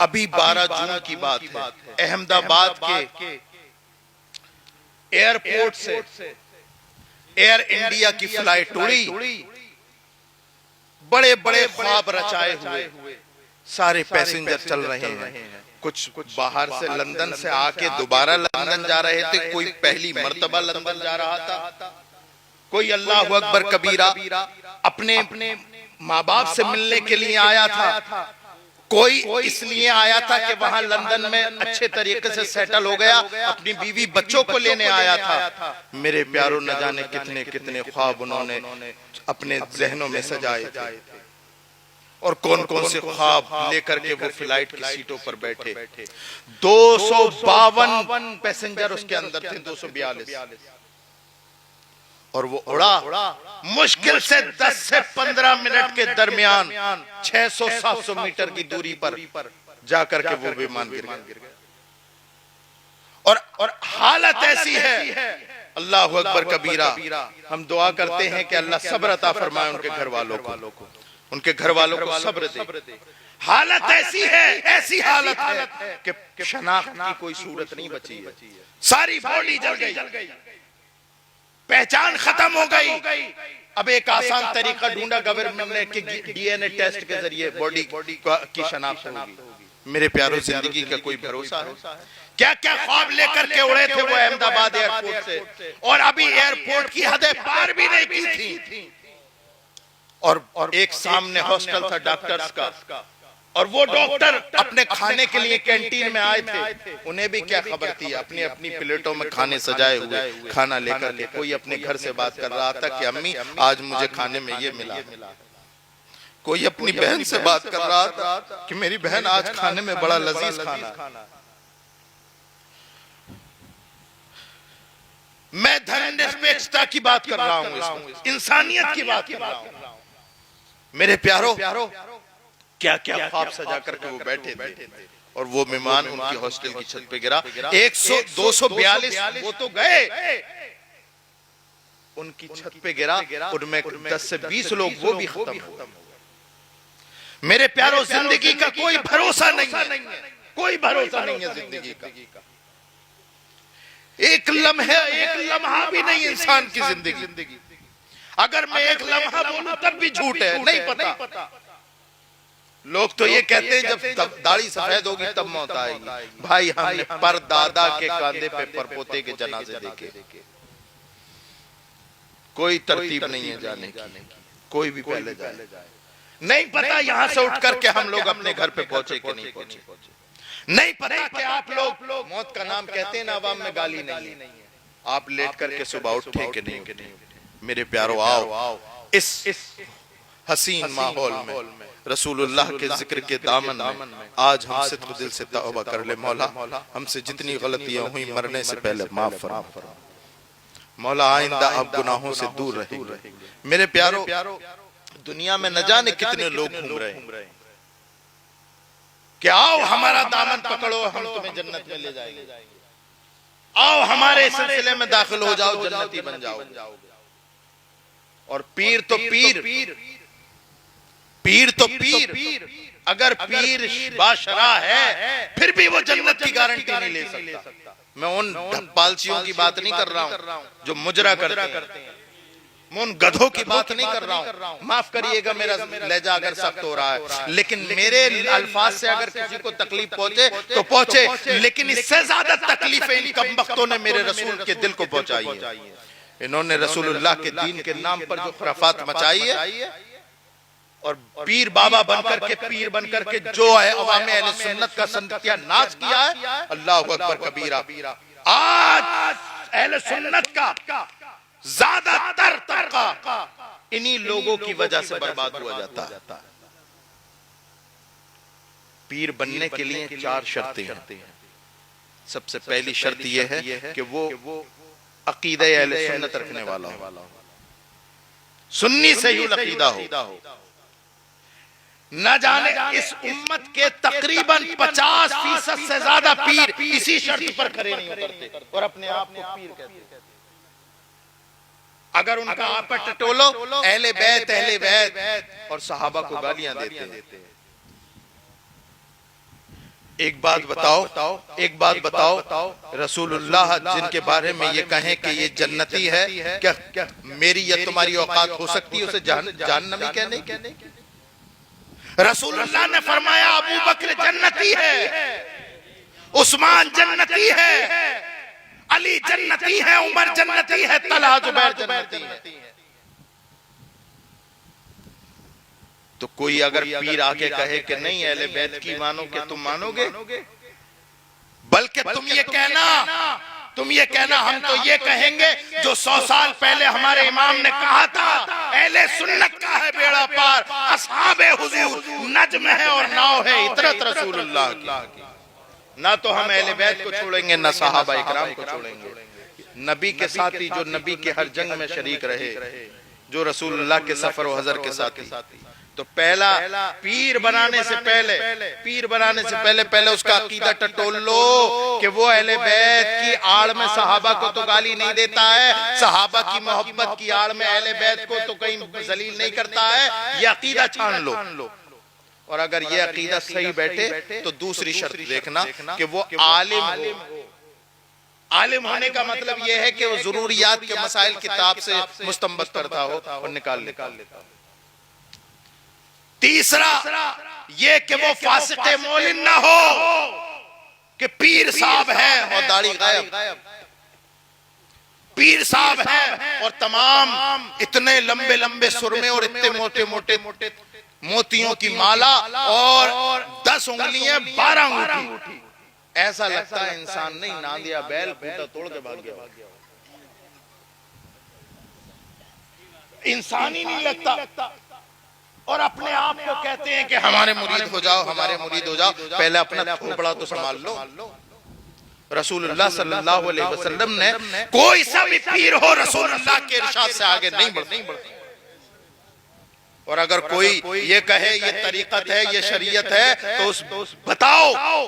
अभी 12 जून की बात है, अहमदाबाद के एयरपोर्ट से एयर इंडिया की फ्लाइट उड़ी, बड़े बड़े ख्वाब रचाए हुए सारे पैसेंजर चल रहे हैं। कुछ बाहर से लंदन से आके दोबारा लंदन जा रहे थे, कोई पहली मर्तबा लंदन जा रहा था, कोई अल्लाह अकबर कबीरा अपने माँ बाप से मिलने के लिए आया था, कोई इसलिए आया था कि वहां लंदन में अच्छे तरीके से सेटल हो गया, अपनी बीवी बच्चों को लेने आया था। मेरे प्यारों, न जाने कितने कितने ख्वाब उन्होंने अपने जहनों में सजाए थे और कौन कौन से ख्वाब लेकर के वो फ्लाइट की सीटों पर बैठे। 252 पैसेंजर उसके अंदर थे, 242, और वो उड़ा मुश्किल से 10 से 15 मिनट के दरमियान 600-700 मीटर की दूरी पर जाकर के वो विमान गिर गया। और हालत ऐसी है, अल्लाह अकबर कबीरा। हम दुआ करते हैं कि अल्लाह सब्र अता फरमाए उनके घर वालों को, उनके घर वालों को सब्र दे। हालत ऐसी है, ऐसी हालत है कि शनाख्त की कोई सूरत नहीं बची है, सारी बॉडी जल गई, पहचान खत्म हो गई। अब एक आसान तरीका ढूंढा गवर्नमेंट ने कि डीएनए टेस्ट के जरिए बॉडी की शनाख्त होगी। मेरे प्यारों, जिंदगी का कोई भरोसा है? क्या क्या ख्वाब लेकर के उड़े थे वो अहमदाबाद एयरपोर्ट से, और अभी एयरपोर्ट की हदें पार भी नहीं की थी। और एक सामने हॉस्टल था डॉक्टर्स का, और वो डॉक्टर अपने खाने के लिए कैंटीन में आए थे। उन्हें भी क्या खबर थी, अपनी अपनी प्लेटों में खाने सजाए हुए खाना लेकर के। कोई अपने घर से बात कर रहा था कि अम्मी आज मुझे खाने में ये मिला। कोई अपनी बहन से बात कर रहा था कि मेरी बहन आज खाने में बड़ा लजीज खाना। मैं धर्मनिरपेक्षता की बात कर रहा हूँ, इंसानियत की बात कर रहा हूँ। मेरे प्यारो, क्या क्या ख्वाब सजा करके वो बैठे थे, और वो विमान उनकी हॉस्टल की छत पे गिरा। 242 वो तो गए, उनकी छत पे गिरा, उनमें 10 से 20 लोग वो भी खत्म हो। मेरे प्यारो, जिंदगी का कोई भरोसा नहीं है, कोई भरोसा नहीं है जिंदगी का। एक लम्हा भी नहीं इंसान की जिंदगी। अगर मैं एक लम्हा बोलूं तब भी झूठ है, नहीं पता। लोग तो ये कहते हैं जब दाढ़ी सफेद होगी तब मौत आएगी। भाई, हमने परदादा के कांधे पे परपोते के जनाजे देखे। कोई तरतीब नहीं है जाने की, कोई भी पहले जाए। नहीं पता यहां से उठ करके हम लोग अपने घर पे पहुंचे कि नहीं पहुंचे। नहीं पता कि आप लोग मौत का नाम कहते हैं ना, अवाम में गाली नहीं है, आप लेट करके सुबह उठे कि नहीं। मेरे प्यारो, आओ इस हसीन माहौल में रसूलुल्लाह के जिक्र के दामन में आज हम सिद्क़ दिल से तौबा कर ले। मौला, हमसे जितनी गलतियां हुई मरने से पहले माफ फरमा। मौला, आइंदा अब गुनाहों से दूर रहेंगे। मेरे प्यारो, दुनिया में न जाने कितने लोग घूम रहे हैं कि आओ हमारा दामन पकड़ो, हम तुम्हें जन्नत में ले जाएंगे, आओ हमारे सिलसिले में दाखिल हो जाओ, जन्नती बन जाओ। और पीर तो पीर, अगर पीर बाशरा है फिर भी वो जन्नत की गारंटी नहीं ले सकता। मैं उन पालसियों की बात नहीं कर रहा हूं जो मुजरा करते हैं, मैं उन गधों की बात नहीं कर रहा हूं। माफ करिएगा मेरा लहजा अगर सख्त हो रहा है, लेकिन मेरे अल्फाज से अगर किसी को तकलीफ पहुंचे तो पहुंचे, लेकिन इससे ज्यादा तकलीफ इन कमबख्तों ने मेरे रसूल के दिल को पहुंचाई है। इन्होंने रसूलुल्लाह के दीन के नाम पर जो खुराफात मचाई है, और पीर बाबा बनकर के, पीर बनकर के जो है अवाम अहले सुन्नत का सत्यानाश किया है, अल्लाह अकबर कबीरा। आज अहले सुन्नत का ज्यादातर तबका इन्हीं लोगों की वजह से बर्बाद हुआ जाता है। पीर बनने के लिए 4 शर्तें हैं। सबसे पहली शर्त यह है कि वो अकीदे अहले सुन्नत रखने वाला हो, सुन्नी से ही अकीदा हो। न जाने इस उम्मत के तकरीबन 50% से ज्यादा पीर इसी शर्त पर खड़े नहीं उतरते और अपने आप को पीर कहते हैं। अगर उनका आपा टटोलो, अहले बैत और सहाबा को गालियां देते हैं। एक बात बताओ, रसूलुल्लाह जिनके बारे में ये कहें कि ये जन्नती है, क्या मेरी या तुम्हारी औकात हो सकती है उसे जहन्नमी कहने की? रसूलुल्लाह ने फरमाया अबू बकर जन्नती है, उस्मान जन्नती है, अली जन्नती है, उमर जन्नती है, तलहा जुबैर जन्नती है। तो कोई अगर पीर आके कहे कि नहीं अहले बैत की मानो, क्या तुम मानोगे? बल्कि तुम ये कहना हम तो ये कहेंगे जो 100 साल पहले हमारे इमाम ने कहा था, अहले सुन्नत का है बेड़ा पार, असहाबे हुजूर नज्म है और नाव है इतरत रसूलुल्लाह की। ना तो हम अहले बैत को छोड़ेंगे, ना सहाबा इकराम को छोड़ेंगे। नबी के साथी जो नबी के हर जंग में शरीक रहे, जो रसूलुल्लाह के सफर व हजर के साथी। तो पहला पीर बनाने से पहले उसका अकीदा टटोल लो कि वो अहले बैत की आड़ में सहाबा को तो गाली नहीं देता है, सहाबा की मोहब्बत की आड़ में अहले बैत को तो कहीं जलील नहीं करता है। ये अकीदा छान लो। और अगर ये अकीदा सही बैठे तो दूसरी शर्त देखना कि वो आलिम होने का मतलब यह है कि वो जरूरियात के मसाइल किताब से मुस्तंबत करता हो और निकाल लेता हो। तीसरा ये कि वो फासिक़े मौलिन ना हो कि पीर साहब है और दाढ़ी गायब, पीर साहब है और तमाम इतने लंबे लंबे सुरमे और इतने मोटे मोटे मोतियों की माला और 10 उंगलियां 12 अंगूठी। ऐसा लगता है इंसान नहीं, नांदिया बैल खूंटा तोड़ के भाग गया। इंसान ही नहीं लगता। और अपने आप को कहते हैं कि हमारे मुरीद हो जाओ। पहले अपना खोपड़ा तो संभाल लो। रसूलुल्लाह सल्लल्लाहु अलैहि वसल्लम ने कोई सा भी पीर हो रसूलुल्लाह के इरशाद से आगे नहीं बढ़ती। और अगर कोई ये कहे ये तरीकत है, ये शरीयत है, तो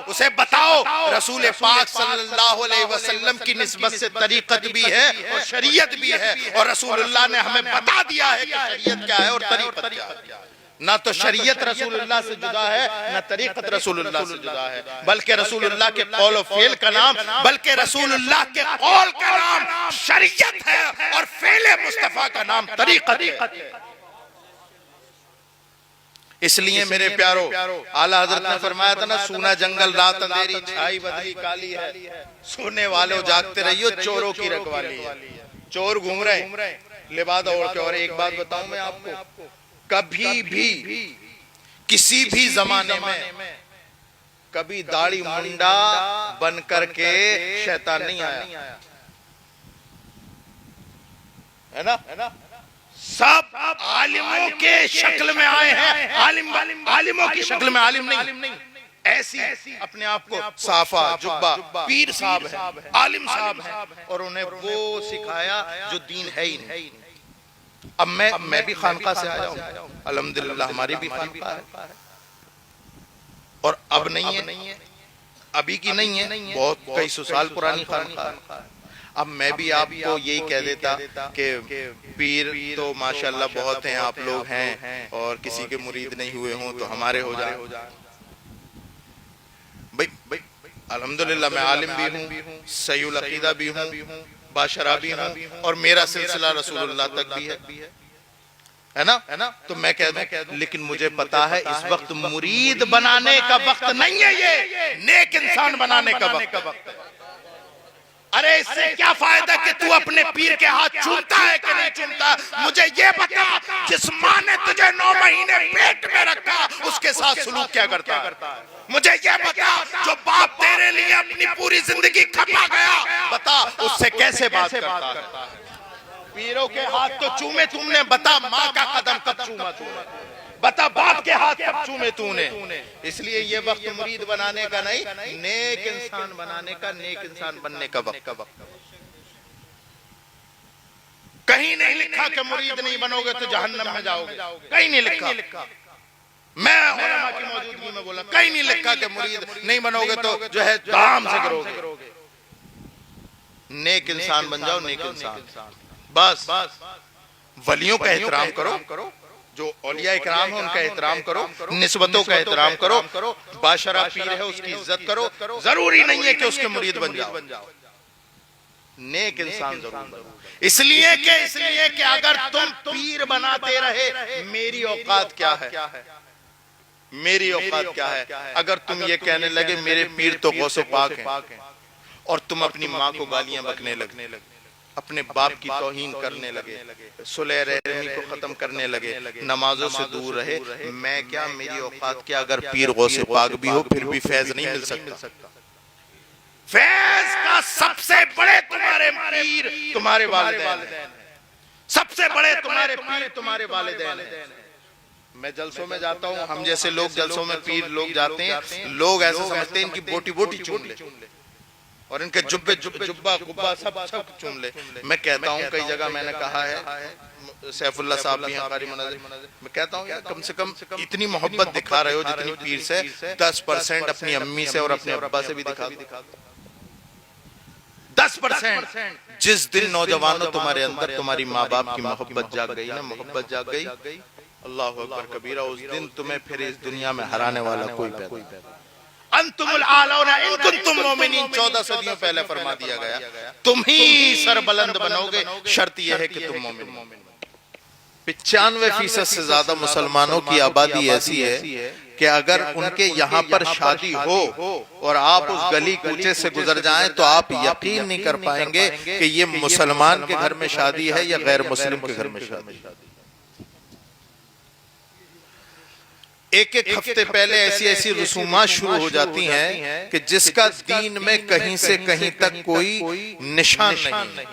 उसे बताओ रसूल पाक सल्लल्लाहु अलैहि वसल्लम की निस्बत से तरीकत भी है और शरीयत भी है। और रसूलुल्लाह ने हमें बता दिया है कि शरीयत क्या है और तरीकत क्या है। ना तो शरीयत रसूलुल्लाह से जुदा है, ना तरीकत रसूलुल्लाह से जुदा है, बल्कि रसूलुल्लाह के कौल और फेल का नाम, बल्कि रसूलुल्लाह के कौल का नाम शरीयत है और फेल मुस्तफा का नाम तरीकत है। इसलिए मेरे प्यारो, आला हजरत ने फरमाया था ना, सूना जंगल रात अंधेरी छाई बदली काली है, सोने वालों जागते रहियो चोरों की रखवाली है। चोर घूम रहे लिबादा ओढ़ के। और एक बात बताऊं मैं आपको, कभी भी किसी भी जमाने में कभी दाढ़ी मुंडा बन करके शैतान नहीं आया, है ना? सब आलिमों के शक्ल में आए हैं। आलिमों की शक्ल में, आलिम नहीं, ऐसी अपने आप को साफा जुब्बा पीर साहब है, आलिम साहब है, और उन्हें वो सिखाया जो दीन है ही नहीं। अब मैं भी खानका से आया हूं, अल्हम्दुलिल्लाह हमारी भी खानका है, और अब नहीं है, अभी की नहीं है, बहुत कई सौ साल पुरानी खानका है। अब मैं भी आपको यही कह देता कि पीर तो माशाल्लाह बहुत हैं, आप लोग हैं, और किसी के मुरीद नहीं हुए हों तो हमारे हो जाए। भाई अल्हम्दुलिल्लाह मैं आलिम भी हूँ, सहीउल अकीदा भी हूँ, बाशरा भी हूँ, और मेरा सिलसिला रसूलुल्लाह तक भी है ना? तो मैं कह दूं, लेकिन मुझे पता है इस वक्त मुरीद बनाने का वक्त नहीं है, ये नेक इंसान बनाने का वक्त है। अरे इससे क्या फायदा कि तू अपने पीर के हाथ चूमता है कि नहीं चूमता? मुझे ये बता, जिस माँ ने तुझे 9 महीने पेट में रखा उसके साथ सुलूक क्या करता है? मुझे ये बता, जो बाप तेरे लिए अपनी पूरी जिंदगी खपा गया, बता उससे कैसे बात करता है? पीरों के हाथ तो चूमे तुमने, बता माँ का कदम कब चूमा तूने? बता बाप के हाथ कब चूमे तूने? इसलिए ये वक्त मुरीद बनाने का नहीं, नेक इंसान बनाने का, नेक इंसान बनने का वक्त। कहीं नहीं लिखा कि मुरीद नहीं बनोगे तो जहन्नम में जाओगे, कहीं नहीं लिखा। मैं उलमा की मौजूदगी में बोला, कहीं नहीं लिखा कि मुरीद नहीं बनोगे तो जो है धाम से करोगे। नेक इंसान बन जाओ, नेक इंसान। बस वलियों का एहतराम करो, जो औलिया इकराम है उनका एहतराम करो, निस्बतों का एहतराम करो, बाशरा पीर है उसकी इज्जत करो। जरूरी नहीं है कि उसके मुरीद बन जाओ, नेक इंसान जरूर बनो। इसलिए कि अगर तुम पीर बनाते रहे, मेरी औकात क्या है, मेरी औकात क्या है। अगर तुम ये कहने लगे मेरे पीर तो गौसे पाक हैं, और तुम अपनी माँ को गालियां बकने लगे, अपने बाप की तौहीन करने लगे, सुलह रहमी को खत्म करने लगे, नमाजों से दूर रहे, मैं क्या, मेरी औकात क्या। अगर पीर गौसे पाक भी हो फिर भी फैज नहीं मिल सकता। फैज का सबसे बड़े तुम्हारे पीर तुम्हारे वालिदैन हैं, सबसे बड़े तुम्हारे पीर तुम्हारे वालिदैन हैं। मैं जलसों में जाता हूँ, हम जैसे लोग जलसों में पीर लोग जाते हैं, लोग ऐसे समझते हैं इनकी बोटी बोटी चूम ले और इनके जुब्बे जुब्बा गुब्बा सब चूम ले। मैं कहता हूँ कई जगह मैंने कहा है, सैफुल्लाह साहब भी हैं कारी मुनाज़िर, मैं कहता हूँ यार कम से कम इतनी मोहब्बत दिखा रहे हो जितनी पीर से 10% अपनी अम्मी से और अपने अब्बा से भी दिखा दो। 10%। जिस दिन नौजवानों तुम्हारे अंदर तुम्हारी माँ बाप की मोहब्बत जाग गई ना, मोहब्बत जाग गई, अल्लाह अकबर कबीरा, उस दिन तुम्हें फिर इस दुनिया में हराने वाला कोई पैदा। अंतुमुल आलौना इन कुंतुम मोमिनीन 14 सदियों पहले फरमा दिया गया, तुम ही सरबुलंद बनोगे, शर्त यह है कि तुम मोमिन। 95% से ज्यादा मुसलमानों की आबादी ऐसी है कि अगर उनके यहाँ पर शादी हो और आप उस गली कूचे से गुजर जाएं तो आप यकीन नहीं कर पाएंगे कि ये मुसलमान के घर में शादी है या गैर मुस्लिम के घर में शादी। एक हफ्ते पहले ऐसी ऐसी रसूमात शुरू हो जाती हैं कि जिसका दीन में कहीं से कहीं तक कोई निशान नहीं।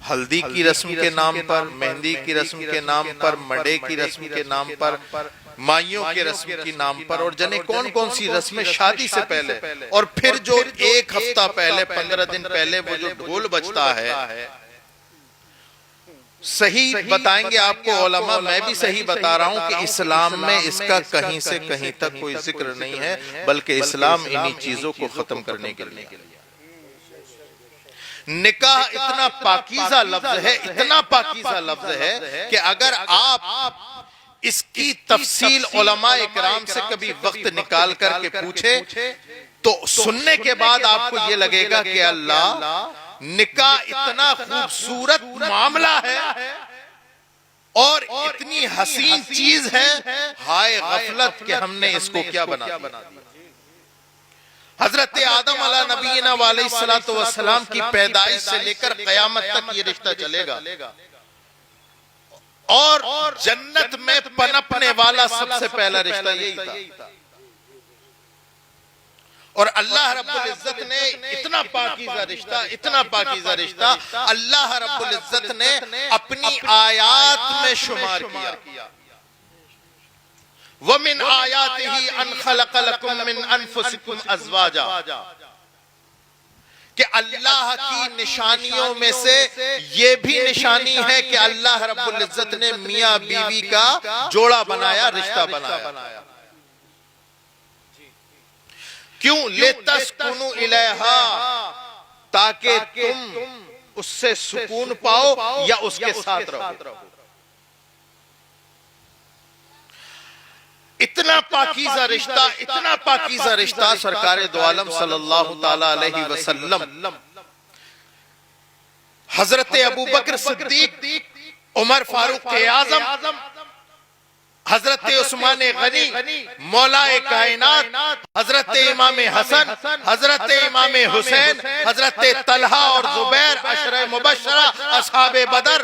हल्दी की रस्म के नाम पर, मेहंदी की रस्म के नाम पर, मडे की रस्म के नाम पर, माइयों के रस्म के नाम पर, और जने कौन कौन सी रस्में शादी से पहले। और फिर जो एक हफ्ता पहले 15 दिन पहले वो जो ढोल बजता है, सही बताएंगे आपको उलमा, मैं भी सही बता रहा हूं कि इस्लाम में इसका कहीं से कहीं तक कोई जिक्र नहीं है, बल्कि इस्लाम इन्हीं चीजों को खत्म करने के लिए। निकाह इतना पाकीज़ा लफ्ज है, इतना पाकीज़ा लफ्ज है कि अगर आप इसकी तफसील उलमा इकराम से कभी वक्त निकाल करके पूछे तो सुनने के बाद आपको ये लगेगा कि अल्लाह, निकाह इतना खूबसूरत मामला है और इतनी हसीन चीज है, हाय गफलत कि हमने इसको क्या बना दिया। हजरत आदम अला नबीना अलैहिस्सलातु वस्सलाम की पैदाइश से लेकर कयामत तक ये रिश्ता चलेगा और जन्नत में पनपने वाला सबसे पहला रिश्ता यही था। और अल्लाह रब्बुल इज्जत ने इतना पाकीज़ा रिश्ता, इतना पाकीज़ा रिश्ता अल्लाह रब्बुल इज्जत ने अपनी आयात में शुमार किया। वमिन आयातिही अन खलक़ लकुम मिन अनफुसिकुम अज़वाजा, कि अल्लाह की निशानियों में से ये भी निशानी है कि अल्लाह रब्बुल इज्जत ने मियां बीवी का जोड़ा बनाया, रिश्ता बनाया। क्यों? लितस्कुनु इलैहा, ताकि तुम उससे सुकून पाओ या उसके साथ रहो। इतना पाकीज़ा रिश्ता, इतना पाकीज़ा रिश्ता सरकारे दो आलम सल्लल्लाहु ताला अलैहि वसल्लम, हजरत अबू बकर सिद्दीक, उमर फारूक आज़म, हजरत उस्मान गनी, मौलाए कायनात, हजरत इमाम हसन, हजरत इमाम हुसैन, हजरत तलहा और जुबैर, अशरे मुबश्शरा, असहाबे बदर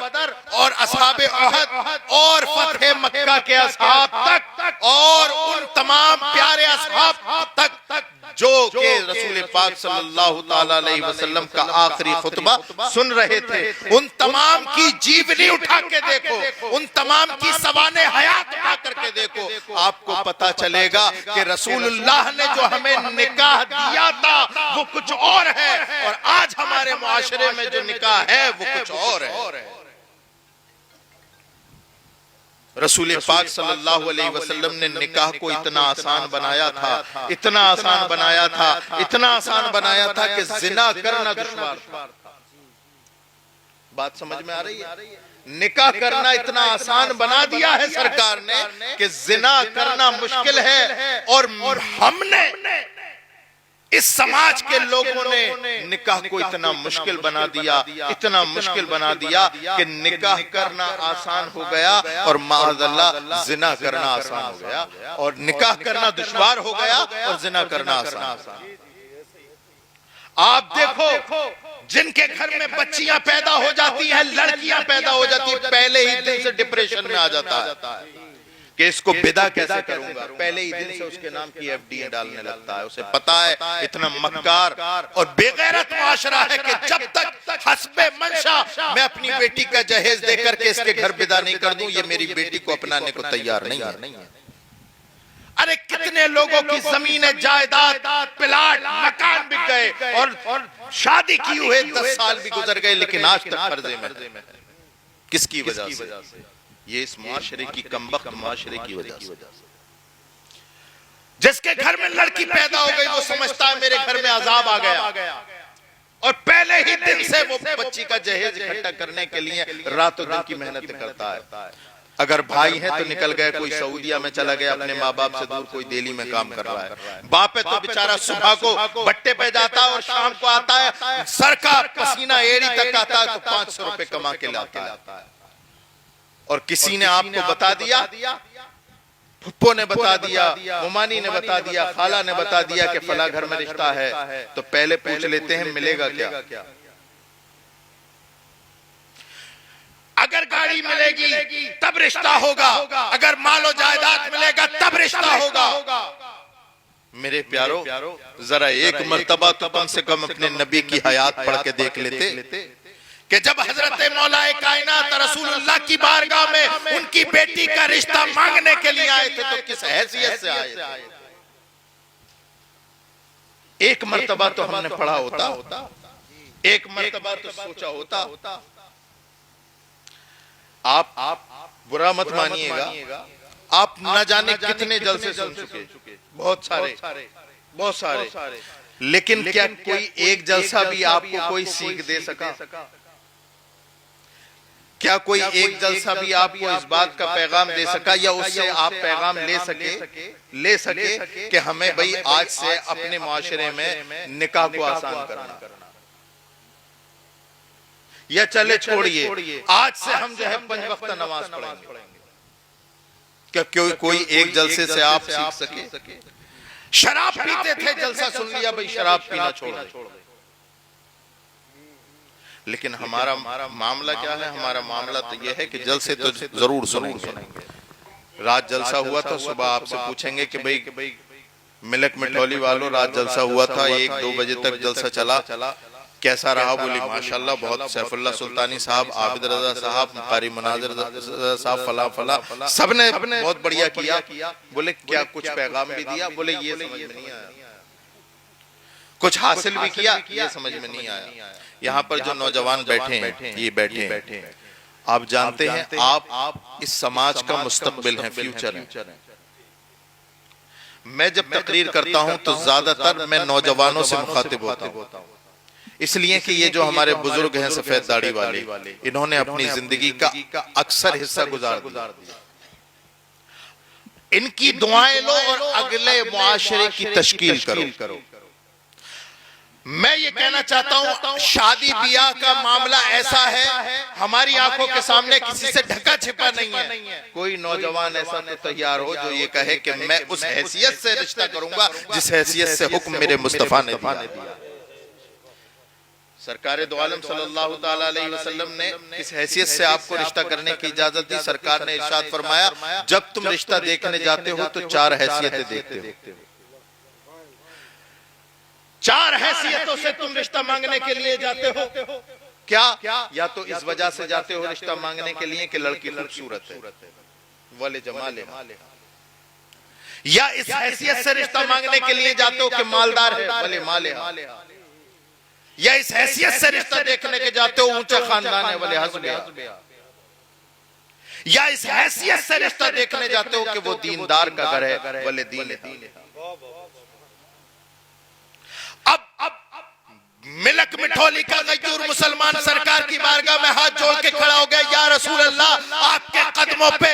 और असहाबे उहद और फतह मक्का के असहाब तक और उन तमाम प्यारे असहाब तक जो के रसूल पाक सल्लल्लाहु ताला अलैहि वसल्लम का आखिरी खुतबा सुन रहे थे, उन तमाम की जीवनी उठा के देखो, उन तमाम की सवाने हयात उठा करके देखो, आपको पता चलेगा कि रसूलुल्लाह ने जो हमें निकाह दिया था वो कुछ और है और आज हमारे मुआशरे में जो निकाह है वो कुछ और है। रसूल पाक सल्लल्लाहु अलैहि वसल्लम ने निकाह को इतना आसान बनाया था, इतना आसान बनाया था, इतना आसान बनाया था कि जिना करना दुश्वार था। बात समझ में आ रही है? निकाह करना इतना आसान बना दिया है सरकार ने कि जिना करना मुश्किल है, और हमने इस समाज के लोगों ने निकाह को इतना मुश्किल बना दिया, इतना मुश्किल बना दिया कि निकाह करना आसान हो गया और माअज़ल्लाह जिना करना आसान हो गया, और निकाह करना दुश्वार हो गया और जिना करना आसान। आप देखो जिनके घर में बच्चियां पैदा हो जाती हैं, लड़कियां पैदा हो जाती हैं, पहले ही दिन से डिप्रेशन में आ जाता है कि इसको विदा कैसे करूंगा। पहले ही दिन से उसके नाम की एफडी डालने लगता है। उसे पता है इतना मक्कार और बेगैरत मुआशरा है कि जब तक हस्बे मंशा मैं अपनी बेटी का जहेज देकर के इसके घर विदा नहीं कर दूं, ये मेरी बेटी को अपनाने को तैयार नहीं है। अरे कितने लोगों की जमीनें, जायदाद, प्लाट, मकान बिक गए और शादी की हुए 10 साल भी गुजर गए, लेकिन आज तक कर्जे में। किसकी वजह से? ये इस मुआशरे की, कमबख्त मुआशरे की वजह से। जिसके घर में लड़की पैदा हो गई वो समझता है मेरे घर में अजाब आ गया, और पहले ही दिन से वो बच्ची का जहेज इकट्ठा करने के लिए रातों दिन की मेहनत करता है। अगर भाई है तो निकल गए, कोई सऊदिया में चला गया अपने माँ बाप से दूर, कोई दिल्ली में काम कर रहा है। बाप है तो बेचारा सुबह को भट्टे पे जाता है और शाम को आता है, सर का पसीना एड़ी तक आता है तो 500 रुपए कमा के लाता है। और किसी ने आपको बता दिया, फुप्पो ने बता दिया, मुमानी ने बता दिया, खाला ने बता दिया कि फला घर में रिश्ता है, तो पहले पूछ लेते हैं मिलेगा क्या। अगर गाड़ी मिलेगी तब रिश्ता होगा, अगर मालो जायदाद मिलेगा तब रिश्ता होगा। मेरे प्यारो, जरा एक मर्तबा तो कम से कम अपने नबी की हयात पढ़ के देख लेते कि जब हजरत मौलाए कायनात रसूलुल्लाह की बारगाह में उनकी बेटी का रिश्ता मांगने के लिए आए थे तो किस हैसियत से आए थे। एक मर्तबा तो हमने पढ़ा होता, एक मर्तबा तो सोचा होता। आप बुरा मत मानिएगा, आप न जाने कितने जलसे सुन चुके, बहुत सारे, लेकिन क्या कोई एक जलसा भी आपको कोई सीख दे सका? क्या कोई एक जलसा भी आपको इस बात का पैगाम दे सका, या उससे आप पैगाम ले सके कि हमें भाई आज से अपने माशरे में निकाह को आसान करना, या चले छोड़िए आज से हम जो है 5 वक्त नमाज पढ़ेंगे। क्या कोई एक जलसे से आप सीख सके? शराब पीते थे, जलसा सुन लिया भाई शराब पीना छोड़ दे। लेकिन हमारा मामला क्या है? हमारा मामला तो यह है कि जलसे तो जरूर सुनेंगे। रात जलसा हुआ था, सुबह आपसे पूछेंगे कि भाई मिलक मिठौली वालों रात जलसा हुआ था, 1-2 बजे तक जलसा चला, कैसा रहा? बोली माशाल्लाह बहुत, सैफुल्लाह सुल्तानी साहब, आबिद रजा साहब, कारी मुनाजिर साहब, फला सबने बहुत बढ़िया किया। बोले क्या कुछ पैगाम भी दिया? बोले ये समझ में नहीं आया। कुछ हासिल भी किया? ये समझ में नहीं आया। यहाँ पर जो नौजवान बैठे हैं, ये बैठे हैं, आप जानते हैं आप इस समाज का मुस्तकबिल हैं, फ्यूचर हैं। मैं जब तकरीर करता हूं तो ज्यादातर मैं नौजवानों से मुखातिब होता हूं, इसलिए कि ये जो हमारे बुजुर्ग हैं सफेद दाढ़ी वाले, इन्होंने अपनी जिंदगी का अक्सर हिस्सा गुजार दिया। इनकी दुआएं लो और अगले मुआशरे की तश्कील करो। मैं ये कहना चाहता हूं, शादी ब्याह का मामला ऐसा है, हमारी आंखों के सामने किसी से ढका छिपा नहीं है। कोई नौजवान ऐसा तो तैयार हो जो ये कहे कि मैं उस हैसियत से रिश्ता करूंगा जिस हैसियत से हुक्म मेरे मुस्तफा ने दिया। सरकार दो आलम सल्लल्लाहु ताला अलैहि वसल्लम ने इस हैसियत से आपको रिश्ता करने की इजाजत दी। सरकार ने इरशाद फरमाया, जब तुम रिश्ता देखने जाते हो तो 4 हैसियतें देखते हो। 4 हैसियतों से तुम रिश्ता मांगने के लिए जाते हो। क्या? या तो इस वजह से जाते हो रिश्ता मांगने के लिए कि लड़की खूबसूरत है, वाले जमाल है, या इस हैसियत से रिश्ता मांगने के लिए जाते हो कि मालदार है, वाले माल है, या इस हैसियत से रिश्ता देखने के जाते हो ऊंचा खानदान है, वाले हस्ब है, या इस हैसियत से रिश्ता देखने जाते हो कि वो दीनदार का घर है, वाले दीन है। अब मिलक मिठौली का गयूर मुसलमान सरकार की बारगाह में हाथ जोड़ के खड़ा हो गया, या रसूल अल्लाह आपके कदमों पे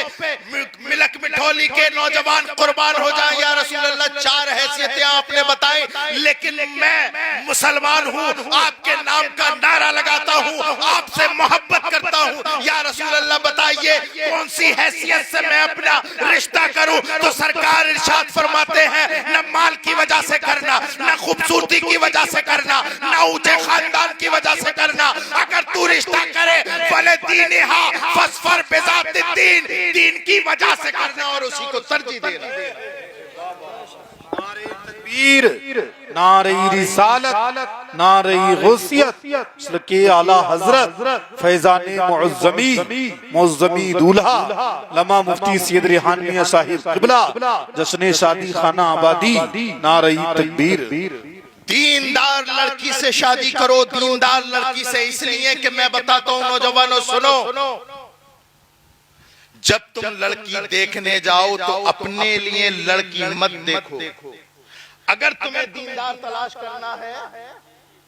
मिलक मिठौली के नौजवान कुर्बान हो जाएं या रसूल अल्लाह। चार हैसियतें आपने बताई, लेकिन मैं मुसलमान हूँ, आपके नाम का नारा लगाता हूँ, आपसे मोहब्बत करता हूँ या रसूल अल्लाह, बताइए कौन सी हैसियत से मैं अपना रिश्ता करूँ। तो सरकार इरशाद फरमाते हैं, न माल की वजह से करना, न खूबसूरती की वजह से करना, न ऊंचे खानदान की वजह से करना। अगर तू रिश्ता करे फले दीनिहा फस्फर बिज़ाति दीन, दीन की वजह से करना और उसी को तरजीह देना। नारे तकबीर, नारे रिसालत, नारे गौसियत, सल्के आला हजरत फैजाने मुअज़्ज़मी दूल्हा लमा मुफ्ती सैयद रेहान मियां साहिब क़िबला, जश्न शादी खाना आबादी। नारे तकबीर। दीनदार लड़की से शादी करो, दीनदार लड़की से, इसलिए कि मैं बताता हूं नौजवानों सुनो, जब तुम लड़की देखने जाओ तो अपने लिए लड़की मत देखो। अगर तुम्हें दीनदार तलाश करना है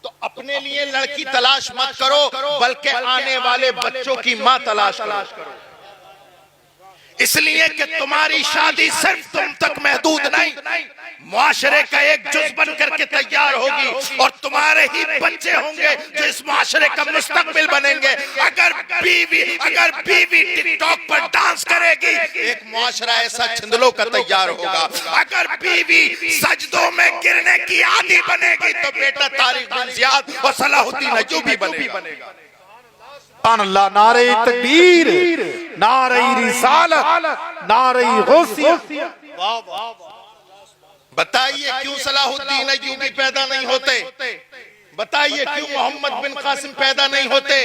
तो अपने लिए लड़की तलाश मत करो, बल्कि आने वाले बच्चों की मां तलाश करो। इसलिए कि तुम्हारी शादी सिर्फ तुम तक महदूद नहीं, मुआशरे का एक जुज बन करके तैयार होगी और तुम्हारे ही बच्चे होंगे जो इस मुआशरे का मुस्तकबिल बनेंगे। अगर बीवी टिकटॉक पर डांस करेगी, एक मुआशरा ऐसा छिंदलों का तैयार होगा। अगर बीवी सजदों में गिरने की आदी बनेगी तो बेटा तारिक बिन ज़ियाद और सलाहुद्दीन अय्यूबी बनेगा। अल्लाह। नारे तकबीर, नारे रिसालत, नारे गौसियत। बताइए क्यों सलाहुद्दीन अय्यूबी पैदा नहीं होते? बताइए क्यों मोहम्मद बिन कासिम पैदा नहीं होते?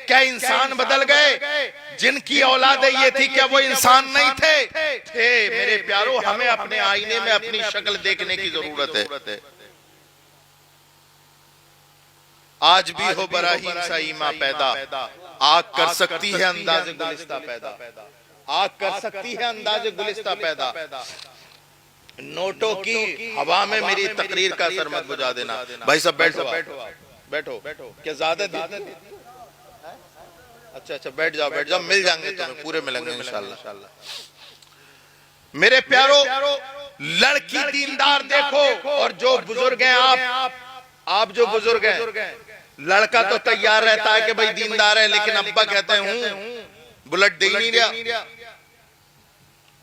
क्या इंसान बदल गए? जिनकी औलादे ये थी, क्या वो इंसान नहीं थे? मेरे प्यारों, हमें अपने आईने में अपनी शक्ल देखने की जरूरत है। आज भी हो बराहीम सा ईमा पैदा, आग कर सकती है अंदाज़े गुलिस्ता पैदा, आग कर सकती है अंदाज़े गुलिस्ता पैदा। नोटों की हवा में मेरी तकरीर का असर मत बुझा देना। भाई साहब बैठो, क्या ज्यादा अच्छा बैठ जाओ, मिल जाएंगे तुम्हें, पूरे मिलेंगे इंशाल्लाह। मेरे प्यारो, लड़की दीनदार देखो, और जो बुजुर्ग हैं आप जो बुजुर्ग हैं, लड़का तो तैयार रहता है कि भाई दीनदार है, लेकिन अब्बा कहते हैं बुलेट दे ही नहीं रहा,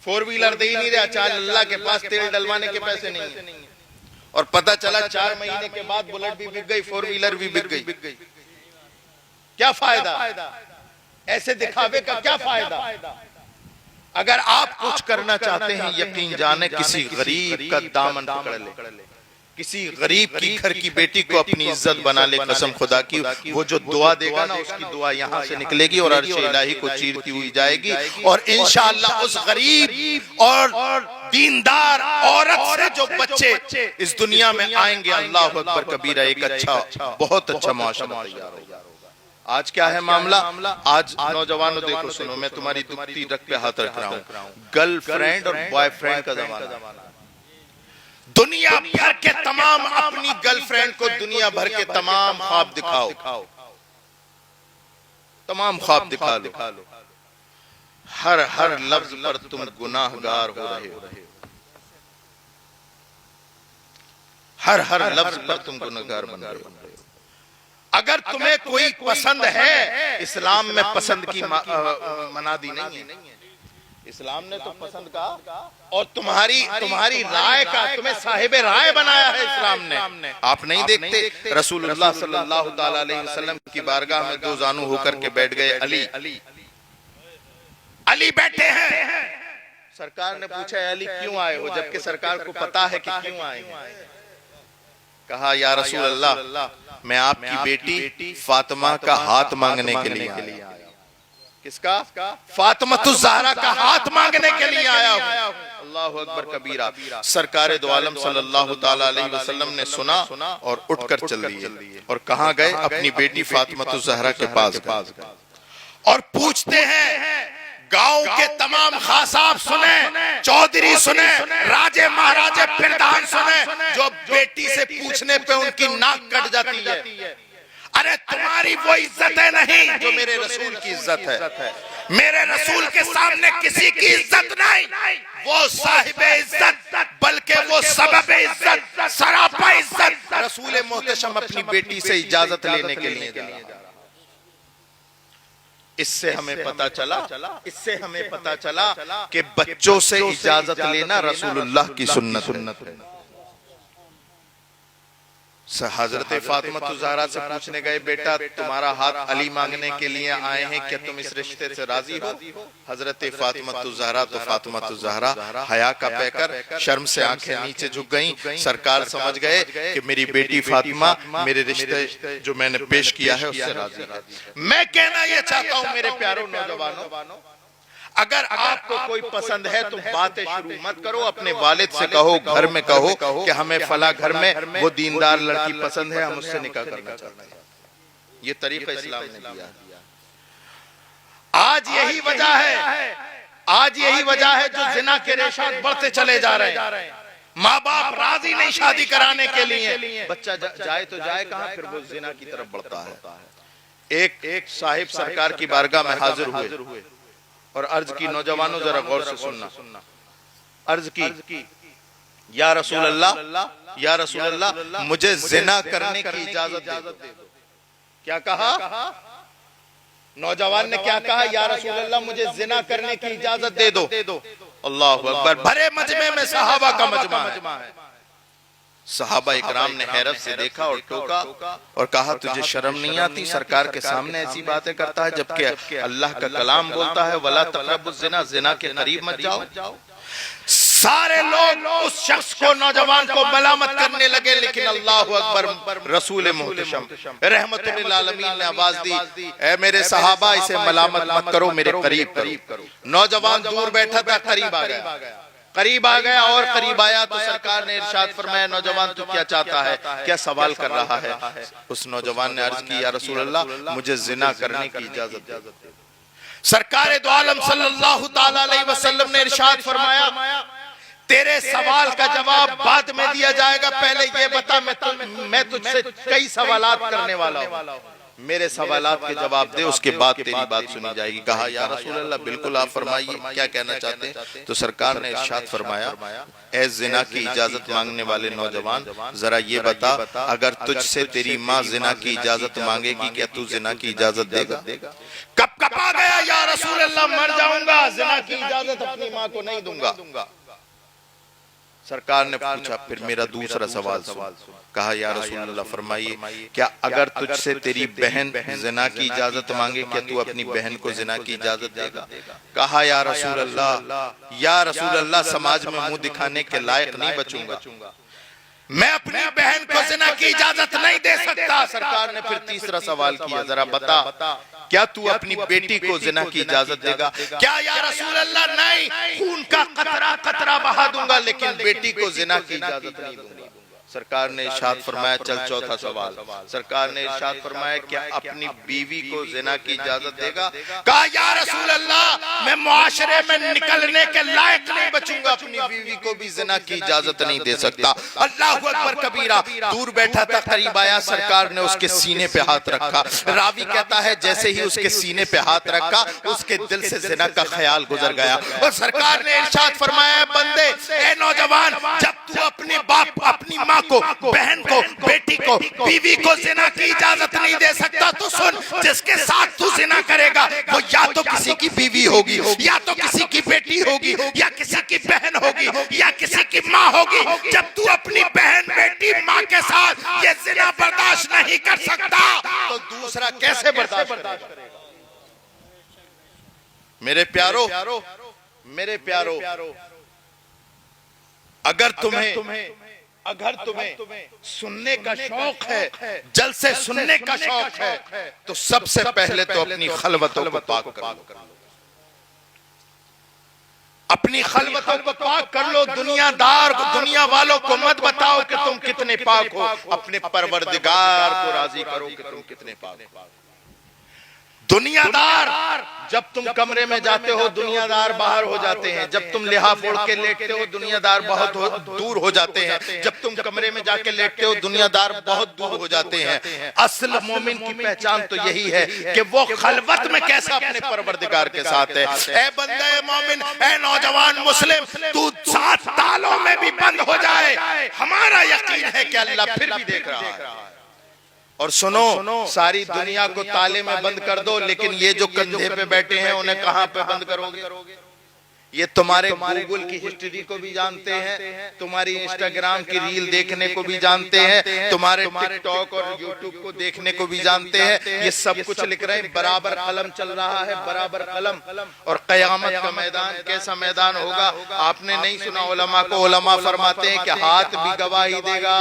4 व्हीलर दे ही नहीं रहा, चाहे अल्लाह के पास तेल डलवाने के पैसे नहीं है। और पता चला 4 महीने के बाद बुलेट भी बिक गई, 4 व्हीलर भी बिक गई। क्या फायदा? ऐसे दिखावे का क्या फायदा? अगर आप कुछ करना चाहते हैं, यकीन जाने किसी गरीब का दामन पकड़ ले, किसी गरीब की घर की बेटी को अपनी इज्जत बना ले, कसम खुदा की, वो जो दुआ देगा ना, उसकी दुआ यहाँ से निकलेगी और अर्श इलाही को चीरती हुई जाएगी। और इंशाअल्लाह उस गरीब और दीनदार औरत से जो बच्चे इस दुनिया में आएंगे, अल्लाह अकबर कबीरा, एक अच्छा, बहुत अच्छा माशरा तैयार होगा। आज क्या है मामला? आज नौजवानों देखो, सुनो, मैं तुम्हारी दुखती रख पे हाथ रख रहा हूँ। गर्लफ्रेंड और बॉयफ्रेंड का जमाना। दुनिया भर के तमाम अपनी गर्लफ्रेंड को दुनिया भर के तमाम ख्वाब दिखाओ, तमाम ख्वाब दिखा लो। हर लफ्ज पर तुम गुनाहगार हो रहे हो, हर लफ्ज पर तुम गुनाहगार बन रहे हो। अगर तुम्हें कोई पसंद है, इस्लाम में पसंद की मनादी नहीं है, इस्लाम ने तो पसंद कहा, और तुम्हारी राय का तुम्हें साहिबे राय बनाया है इस्लाम ने। आप नहीं देखते रसूलुल्लाह सल्लल्लाहु ताला अलैहि वसल्लम की बारगाह में 2 जानू होकर के बैठ गए अली बैठे हैं। सरकार ने पूछा, अली क्यों आए हो? जबकि सरकार को पता है कि क्यों आए हैं। कहा, या रसूल अल्लाह, मैं आपकी बेटी फातिमा का हाथ मांगने के लिए आया। किसका? फातिमा ज़हरा का हाथ मांगने के लिए आया हूं। अल्लाहु अकबर कबीरा। सरकारे दो आलम सल्लल्लाहु ताला अलैहि वसल्लम ने सुना और उठकर चल दिए। और कहां गए? अपनी बेटी फातिमा ज़हरा के पास गए और पूछते हैं, गांव के तमाम खासाब सुने, चौधरी सुने, राजे महाराजे प्रधान सुने, जो बेटी से पूछने पे उनकी नाक कट जाती है। अरे तुम्हारी वो इज्जत है नहीं जो मेरे रसूल की इज्जत है। मेरे रसूल के सामने किसी की इज्जत नहीं, वो साहिब इज्जत बल्कि वो सबब इज्जत, सरापा इज्जत रसूल मोहतशम अपनी बेटी से इजाजत लेने के लिए जा रहा। इससे हमें पता चला कि बच्चों से इजाजत लेना रसूलुल्लाह की सुन्नत है। हजरत फातिमा ज़हरा से पूछने गए, बेटा तुम्हारा हाथ अली मांगने के लिए आए हैं, क्या तुम इस रिश्ते से राजी हो? हजरत फातिमा ज़हरा हया का पैकर शर्म से आंखें नीचे झुक गईं। सरकार समझ गए कि मेरी बेटी फातिमा मेरे रिश्ते जो मैंने पेश किया है उससे राजी है। मैं कहना यह चाहता हूं मेरे प्यारों नौजवानों, अगर आपको कोई पसंद है तो बातें शुरू मत करो, अपने वालिद से कहो, घर में कहो कि हमें फला घर में वो दीनदार लड़की पसंद है, हम उससे निकाह करना चाहते हैं। ये तरीका इस्लाम ने दिया। आज यही वजह है जो जिना के रेशात बढ़ते चले जा रहे हैं। माँ बाप राजी नहीं शादी कराने के लिए, बच्चा जाए तो जाए कहां, फिर वो जिना की तरफ बढ़ता है। एक साहिब सरकार की बारगाह में हाजिर हुए और अर्ज की, नौजवानों जरा गौर से सुनना, अर्ज की, या रसूल अल्लाह मुझे जिना करने की इजाजत दे दो। क्या कहा नौजवान ने? क्या कहा? या रसूल अल्लाह मुझे जिना करने की इजाजत दे दो। अल्लाहु अकबर। भरे मजमे में सहाबा का मजमा है। सहाबा इकराम ने हैरत से देखा और टोका और कहा, तुझे शर्म नहीं आती? सरकार के सामने ऐसी बातें करता है, जबकि अल्लाह का कलाम बोलता है वला तक़रबुज़ ज़िना, ज़िना के करीब मत जाओ। सारे लोग उस शख्स को, नौजवान को मलामत करने लगे, लेकिन अल्लाहु अकबर, रसूल मुहतशम रहमतुल लिल आलमीन ने आवाज दी, ऐ मेरे सहाबा इसे मलामत मत करो, मेरे करीब करो। नौजवान दूर बैठा था, करीब आ गया और करीब आया तो सरकार ने इरशाद फरमाया, नौजवान तू क्या चाहता है, क्या सवाल कर रहा है? उस नौजवान ने अर्ज की, या रसूल अल्लाह मुझे जिना करने की इजाजत दे। सरकार दो आलम सल्लल्लाहु ताला अलैहि वसल्लम ने इरशाद फरमाया, तेरे सवाल का जवाब बाद में दिया जाएगा, पहले ये बता मैं तुझसे कई सवालात करने वाला हूँ, मेरे सवालात के जवाब दे, उसके बाद तेरी बात सुनी जाएगी। कहा, या रसूल अल्लाह बिल्कुल आप फरमाइए, क्या कहना चाहते हैं? तो सरकार ने इरशाद फरमाया, ए जिना की इजाजत मांगने वाले नौजवान, जरा ये बता, अगर तुझसे तेरी माँ जिना की इजाजत मांगेगी, क्या तू जिना की इजाजत देगा? कब आ गया, या रसूल अल्लाह मर जाऊंगा, जिना की इजाजत अपनी माँ को नहीं दूंगा। सरकार ने पूछा, फिर मेरा दूसरा सवाल सुन। कहा, या रसूल अल्लाह फरमाइए, क्या अगर तुझसे तेरी बहन जिना की इजाजत मांगे, क्या तू अपनी बहन को जिना की इजाजत देगा? कहा, या रसूल अल्लाह समाज में मुंह दिखाने के लायक नहीं बचूंगा, मैं अपनी बहन को जिना की इजाजत नहीं दे सकता। सरकार ने फिर तीसरा सवाल किया, जरा बता, क्या तू अपनी बेटी को जिना की इजाजत देगा? क्या या रसूल अल्लाह? नहीं, खून का कतरा बहा दूंगा, लेकिन बेटी को जिना की इजाजत नहीं दूंगा। सरकार ने इरशाद फरमाया, चल चौथा सवाल। सरकार ने इरशाद फरमाया, क्या अपनी बीवी को जिना की इजाजत देगा? कहा, या रसूल अल्लाह मैं मुआशरे में निकलने के लायक नहीं बचूंगा, अपनी बीवी को भी जिना की इजाजत नहीं दे सकता। अल्लाहु अकबर कबीरा। दूर बैठा था, करीब आया, सरकार ने उसके सीने पे हाथ रखा। रावी कहता है, जैसे ही उसके सीने पे हाथ रखा, उसके दिल से जिना का ख्याल गुजर गया और सरकार ने इरशाद फरमाया, बंदे, ए नौजवान, जब तू अपने बाप, अपनी माँ को, बहन को, बेटी को, बीवी को जिना की इजाजत नहीं दे सकता, तो सुन, जिसके साथ तू जिना करेगा वो या तो किसी की बीवी होगी, या तो किसी की बेटी होगी, या किसी की बहन होगी, या किसी की माँ होगी। जब तू अपनी बहन, बेटी, माँ के साथ ये जिना बर्दाश्त नहीं कर सकता, तो दूसरा कैसे बर्दाश्त करेगा? मेरे प्यारो, अगर तुम्हें सुनने का शौक है, जलसे सुनने का शौक है, तो सबसे पहले तो अपनी खलवतों को पाक कर लो। अपनी खलवतों को पाक कर लो। दुनिया वालों को मत बताओ कि तुम कितने पाक हो, अपने परवरदिगार को राजी करो कि तुम कितने पाक हो। दुनियादार जब तुम कमरे में जाते हो दुनियादार बाहर हो जाते हैं, जब तुम लिहाफ ओढ़ के लेटते हो दुनियादार बहुत दूर हो जाते हैं, जब तुम कमरे में जाके लेटते हो दुनियादार बहुत दूर हो जाते हैं। असल मोमिन की पहचान तो यही है कि वो खलवत में कैसा अपने परवरदिगार के साथ है। ए बंदे मोमिन, ए नौजवान मुस्लिम, तू 7 तालों में भी बंद हो जाए, हमारा यकीन है कि अल्लाह फिर भी देख रहा है। और सुनो, सारी दुनिया को ताले में बंद कर दो, लेकिन ये जो कंधे पे बैठे हैं उन्हें कहां पे बंद करोगे? ये तुम्हारे गूगल की हिस्ट्री को भी जानते हैं, तुम्हारी इंस्टाग्राम की रील देखने को भी जानते हैं, तुम्हारे टिकटॉक और यूट्यूब को देखने को भी जानते हैं। ये सब कुछ लिख रहे हैं, बराबर कलम चल रहा है, बराबर कलम। और कयामत का मैदान कैसा मैदान होगा आपने नहीं सुना? उलमा को उलमा फरमाते हैं कि हाथ भी गवाही देगा।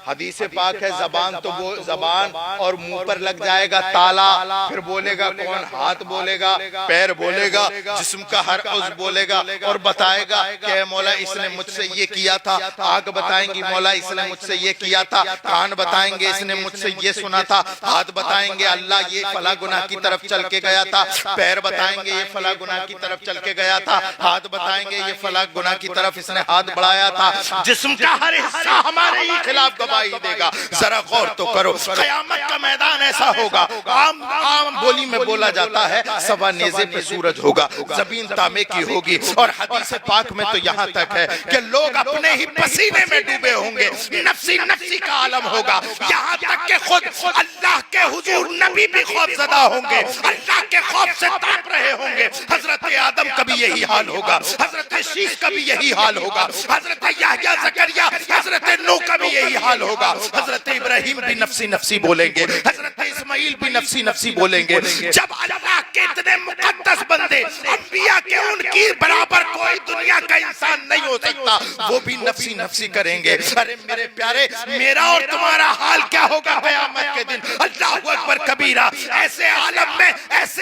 हदीस पाक है, जबान तो जबान और मुंह पर लग जाएगा ताला, फिर बोलेगा कौन? हाथ बोलेगा, पैर बोलेगा, जिस्म का हर उज़्व बोलेगा और बताएगा कि मौला इसने मुझसे ये किया था। आंख बताएंगी मौला इसने मुझसे ये किया था, कान बताएंगे इसने मुझसे ये सुना था, हाथ बताएंगे अल्लाह ये फला गुनाह की तरफ चल के गया था, पैर बताएंगे ये फला गुनाह की तरफ चल के गया था, हाथ बताएंगे ये फला गुनाह की तरफ इसने हाथ बढ़ाया था। जिस्म का हर हिस्सा हमारे ही खिलाफ गवाही देगा। जरा गौर तो करो, क़यामत का मैदान ऐसा होगा। आम बोली में बोला जाता है सवा नेज़े पे सूरज होगा, जमीन तांबे की होगी। और हदीस पाक में तो यहाँ तक है कि लोग अपने ही पसीने में डूबे होंगे, नफ्सी नफ्सी का आलम होगा। यहाँ तक कि खुद अल्लाह के हुजूर नबी भी खौफज़दा होंगे, अल्लाह के खौफ से तड़प रहे होंगे। हजरत आदम का भी यही हाल होगा, हजरत शीश का भी यही हाल होगा, हजरत याह्या ज़करिया, हजरत नूह का भी यही हाल होगा। हजरत इब्राहिम भी नफ्सी नफ्सी बोलेंगे, हजरत इस्माइल भी नफ्सी नफ्सी बोलेंगे। जब अल्लाह के इतने मुकद्दस बंदे अंबिया के उनकी बराबर कोई दुनिया का इंसान नहीं हो सकता, वो भी नफ्सी नफ्सी करेंगे। अरे मेरे प्यारे, मेरा और तुम्हारा हाल क्या होगा क़यामत के दिन? अल्लाह अकबर कबीरा। ऐसे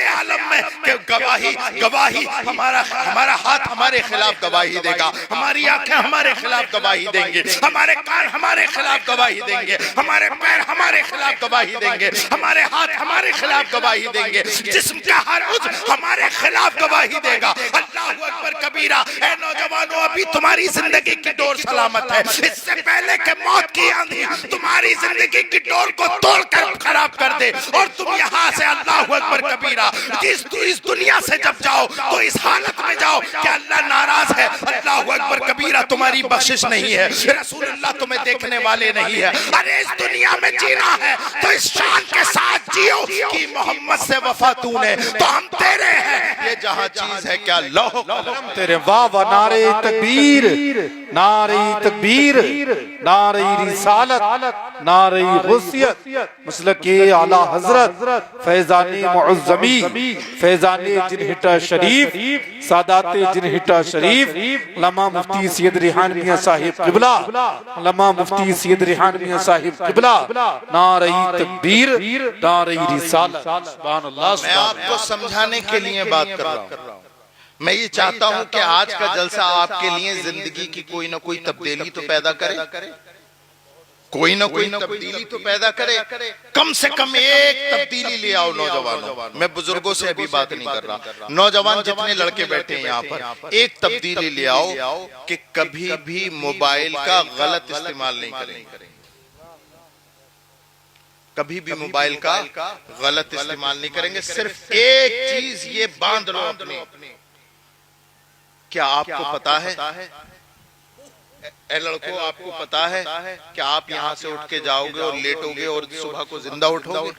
आलम में कि गवाही गवाही हमारा हाथ हमारे खिलाफ गवाही देगा, हमारी आंखें हमारे खिलाफ गवाही देंगे, हमारे कान हमारे खिलाफ गवाही देंगे, हमारे पैर हमारे खिलाफ गवाही देंगे, हमारे हाथ हमारे खिलाफ गवाही देंगे, जिस्म का हर उज़्व हमारे खिलाफ गवाही देगा। अल्लाह अकबर कबीरा। ऐ नौजवानों, अभी तुम्हारी जिंदगी की डोर सलामत है, इससे पहले कि मौत की आंधी तुम्हारी जिंदगी की डोर को तोड़कर खराब कर दे और तुम यहाँ से अल्लाह अकबर कबीरा इस दुनिया से जब जाओ तो इस हालत में जाओ कि अल्लाह नाराज है, अल्लाह अकबर कबीरा तुम्हारी बख्शिश नहीं है, रसूलुल्लाह तुम्हें देखने वाले नहीं है। अरे इस दुनिया में जीना है तो इस शान के साथ जियो कि मोहम्मद से वफा तूने, तो हम तेरे हैं। ये जहाँ चीज है क्या लौह कलम तेरे। वाह वाह, नारे तकबीर, नारे तकबीर, नारे रिसालत, नारे गुसियत, मसलके आला हजरत फैजाने मुअज़्ज़मी, फैजाने जिनहिटा शरीफ, सादाते जिनहिटा शरीफ, लमा मुफ्ती सैयद रिहान मियां साहिब क़िबला, लमा मुफ्ती सैयद रिहान मियां साहिब क़िबला, नारे तकबीर, नारे रिसालत। सुभान अल्लाह। मैं आपको समझाने के लिए बात कर रहा हूँ। मैं ये चाहता हूँ कि आज का जलसा आपके लिए जिंदगी की कोई ना कोई तब्दीली तो पैदा करे, कोई ना कोई तब्दीली तो पैदा करे। कम से कम एक तब्दीली ले आओ नौजवानों। मैं बुजुर्गों से अभी बात नहीं कर रहा, नौजवान जितने लड़के बैठे हैं यहाँ पर, एक तब्दीली ले आओ कि कभी भी मोबाइल का गलत इस्तेमाल नहीं करेंगे, कभी भी मोबाइल का गलत इस्तेमाल नहीं करेंगे। सिर्फ एक चीज ये बांध लो अपने, क्या आपको पता है ए लड़कों, आपको पता है कि आप यहाँ से उठ के जाओगे और लेटोगे और सुबह को जिंदा उठोगे?